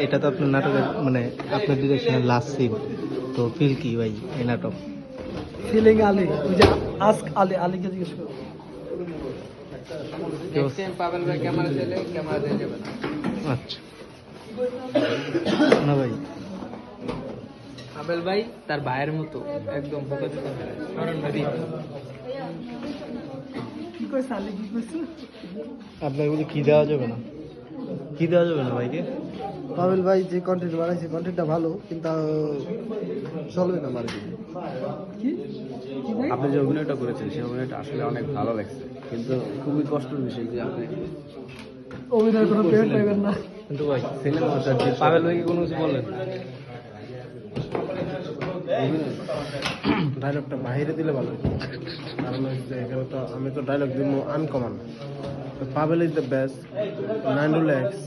এটা তো আপনার নাটকের মানে আপনার ডিরেকশনের লাস্ট সিন, তো ফিল কি ভাই এই নাটক? ফিলিং আলী, ওই যে আস্ক আলী, আলীকে জিজ্ঞেস করো। নেক্সট টাইম পাবেল ভাই ক্যামেরা চাইলে ক্যামেরা দিয়ে যাবে না। আচ্ছা না ভাই, পাবেল ভাই তার ভাইয়ের মতো একদম বোকা দিতে পারে। কি কইছে আলী, কি কইছে? আপনাকে বলি কি দেওয়া যাবে না, কি দেওয়া যাবে না ভাইকে? পাবেল ভাই যে কন্টেন্ট বানাইছে কন্টেন্টটা ভালো, কিন্তু চলবে না মার্কেটে। কি কি ভাই? আপনি যে অভিনয়টা করেছেন সেই অভিনয়টা আসলে অনেক ভালো লাগছে, কিন্তু খুবই কষ্টের বিষয় যে আপনি অভিনয় কোনো পেমেন্ট পাইবেন না। কিন্তু ভাই সিনেমাটা যে পাবেল ভাইকে কোনো কিছু বলেন? ডায়লগটা বাইরে দিলে ভালো হতো। কারণ হচ্ছে এখানে তো আমি তো ডায়লগ দিব uncommon. Pavel is the best, 9 x